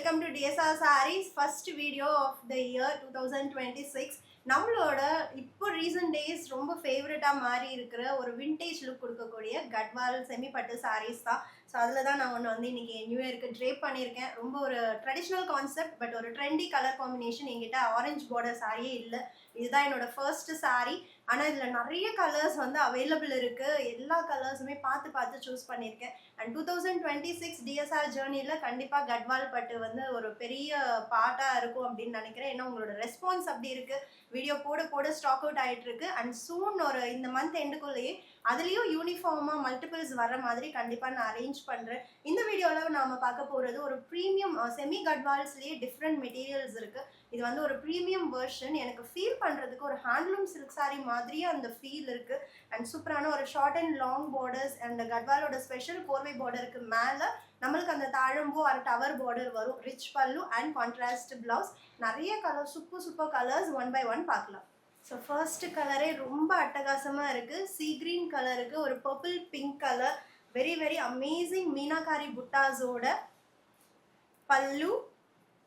welcome to DSR Sarees first video of the year 2026. நம்மளோட இப்போ recent days ரொம்ப ஃபேவரட்டாக மாறி இருக்கிற ஒரு விண்டேஜ் லுக் கொடுக்கக்கூடிய கட்வால் செமி பட்டு சாரீஸ் தான். ஸோ அதில் தான் நான் ஒன்று வந்து இன்றைக்கி நியூ இயருக்கு ட்ரேப் பண்ணியிருக்கேன். ரொம்ப ஒரு ட்ரெடிஷ்னல் கான்செப்ட், பட் ஒரு ட்ரெண்டி கலர் காம்பினேஷன். என்கிட்ட ஆரஞ்சு பார்டர் சாரியே இல்லை. இதுதான் என்னோடய ஃபர்ஸ்ட் சாரீ. ஆனால் இதில் நிறைய கலர்ஸ் வந்து அவைலபிள் இருக்குது. எல்லா கலர்ஸுமே பார்த்து சூஸ் பண்ணியிருக்கேன். அண்ட் 2026 டிஎஸ்ஆர் ஜேர்னியில் கண்டிப்பாக கட்வால் பட்டு வந்து ஒரு பெரிய பார்ட்டாக இருக்கும் அப்படின்னு நினைக்கிறேன். ஏன்னா உங்களோட ரெஸ்பான்ஸ் அப்படி இருக்குது. வீடியோ போட ஸ்டாக் அவுட் ஆகிட்டு இருக்கு. அண்ட் சூன் ஒரு இந்த மந்த் எண்டுக்குள்ளேயே அதுலேயும் யூனிஃபார்மாக மல்டிபிள்ஸ் வர மாதிரி கண்டிப்பாக நான் அரேஞ்ச் பண்ணுறேன். இந்த வீடியோவில் நாம் பார்க்க போகிறது ஒரு ப்ரீமியம் செமி கட்வால்ஸ்லேயே டிஃப்ரெண்ட் மெட்டீரியல்ஸ் இருக்குது. இது வந்து ஒரு ப்ரீமியம் வெர்ஷன். எனக்கு ஃபீல் பண்ணுறதுக்கு ஒரு ஹேண்ட்லூம் சில்க் சாரி மாதிரியே அந்த ஃபீல் இருக்குது. அண்ட் சூப்பரான ஒரு short and long borders and கட்வாலோட ஸ்பெஷல் கோர்வை பார்டருக்கு மேலே நம்மளுக்கு அந்த தாழம்போ ஒரு டவர் பார்டர் வரும். Rich pallu and contrast blouse. நிறைய colour super colours one by one பார்க்கலாம். ஸோ ஃபர்ஸ்ட் கலரே ரொம்ப அட்டகாசமாக இருக்குது. சீ கிரீன் கலருக்கு ஒரு purple pink colour. Very amazing meenakari புட்டாஸோட pallu.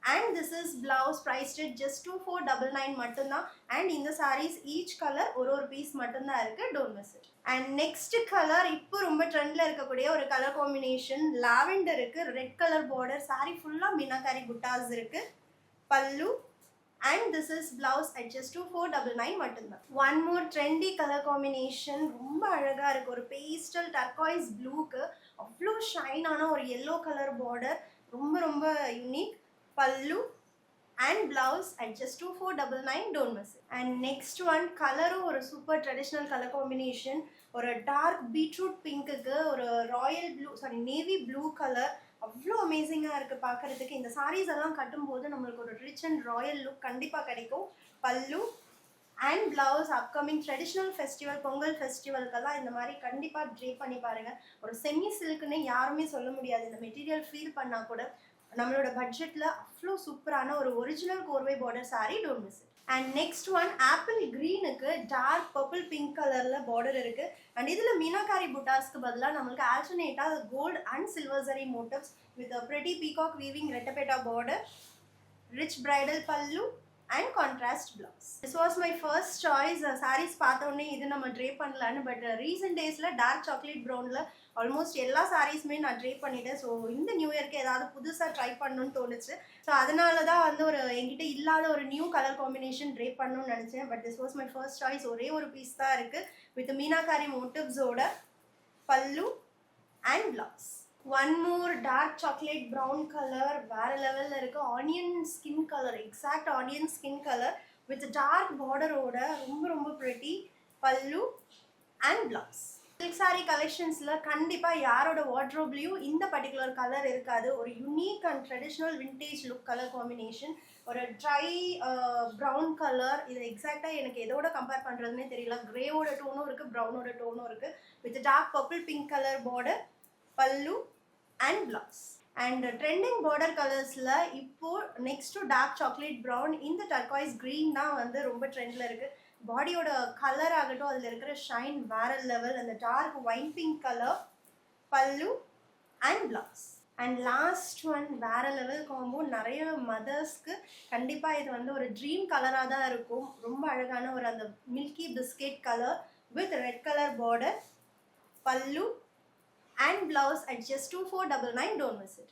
And this is blouse priced at just 2499 மட்டும்தான். அண்ட் இந்த sarees each color ஒரு பீஸ் மட்டும்தான் இருக்கு. Don't miss it. And next color இப்போ ரொம்ப ட்ரெண்ட்ல இருக்கக்கூடிய ஒரு கலர் காம்பினேஷன் லாவெண்டருக்கு ரெட் கலர் பார்டர். saree ஃபுல்லா மீனாகாரி புட்டாஸ் இருக்கு. பல்லு and this is blouse at just 2499 மட்டும்தான். One more trendy colour combination ரொம்ப அழகா இருக்கு. ஒரு பேஸ்டல் டர்காய்ஸ் ப்ளூக்கு அவ்வளோ ஷைனான ஒரு எல்லோ கலர் பார்டர். ரொம்ப யூனிக். பல்லு and blouse at just 2499. Don't miss it. And next one கலரும் ஒரு சூப்பர் ட்ரெடிஷ்னல் கலர் காம்பினேஷன். ஒரு டார்க் பீட்ரூட் பிங்க்குக்கு ஒரு Royal blue navy blue colour. அவ்வளோ அமேசிங்காக இருக்குது பார்க்குறதுக்கு. இந்த சாரீஸ் எல்லாம் கட்டும்போது நம்மளுக்கு ஒரு ரிச் அண்ட் ராயல் லுக் கண்டிப்பாக கிடைக்கும். Pallu and blouse upcoming traditional festival Pongal ஃபெஸ்டிவலுக்கெல்லாம் இந்த மாதிரி கண்டிப்பாக ட்ரேப் பண்ணி பாருங்கள். ஒரு செமி சில்க்குன்னு யாருமே சொல்ல முடியாது. இந்த மெட்டீரியல் ஃபீல் பண்ணால் கூட நம்மளோட பட்ஜெட்டில் அவ்வளோ சூப்பரான ஒரு ஒரிஜினல் கோர்வை border sari. Don't miss it. And next one apple க்ரீனுக்கு டார்க் பர்பிள் பிங்க் கலரில் பார்டர் இருக்குது. அண்ட் இதில் மீனாகாரி புட்டாஸ்க்கு பதிலாக நம்மளுக்கு ஆல்டர்னேட்டாக gold and silver zari motifs with pretty peacock weaving ரெட்டபேட்டா border. Rich bridal pallu and contrast blouse. This was my first choice. Saris பார்த்தோன்னே இது நம்ம ட்ரேப் பண்ணலான்னு. பட் ரீசெண்ட் டேஸில் டார்க் சாக்லேட் ப்ரௌனில் ஆல்மோஸ்ட் எல்லா சாரீஸுமே நான் ட்ரேப் பண்ணிட்டேன். ஸோ இந்த நியூ இயர்க்கு ஏதாவது புதுசாக ட்ரை பண்ணணும்னு தோணுச்சு. ஸோ அதனால தான் வந்து ஒரு என்கிட்ட இல்லாத ஒரு நியூ கலர் காம்பினேஷன் ட்ரேப் பண்ணணும்னு நினச்சேன். But this was my first choice. ஒரே ஒரு பீஸ் தான் இருக்குது வித் மீனாகாரி மோட்டிவ்ஸோட pallu and blouse. One more dark chocolate brown colour வேற லெவலில் இருக்குது. Onion skin colour, exact onion skin colour with dark பார்டரோட ரொம்ப pretty pallu and blouse. Silk sari கலெக்ஷன்ஸில் கண்டிப்பாக யாரோட வார்ட்ரோப்லேயும் இந்த பர்டிகுலர் கலர் இருக்காது. ஒரு unique and traditional vintage look colour combination. ஒரு ட்ரை ப்ரௌன் கலர். இது எக்ஸாக்டாக எனக்கு எதோட கம்பேர் பண்ணுறதுனே தெரியல. கிரேவோட டோனும் இருக்குது, ப்ரௌனோட டோனும் இருக்குது with dark purple pink colour border, pallu and blouse. And trending border கலர்ஸில் இப்போது next to dark chocolate brown இந்த டர்காய்ஸ் க்ரீன் தான் வந்து ரொம்ப ட்ரெண்டில் இருக்குது. பாடியோட கலர் ஆகட்டும், அதில் இருக்கிற ஷைன் வேற லெவல். அந்த டார்க் ஒயின் பிங்க் கலர், பல்லு and blouse. And last one வேற லெவல் காம்போ. நிறைய மதர்ஸ்க்கு கண்டிப்பாக இது வந்து ஒரு ட்ரீம் கலராக தான் இருக்கும். ரொம்ப அழகான ஒரு அந்த milky biscuit colour with red colour border, பல்லு and blouse at just 2499. Don't miss it.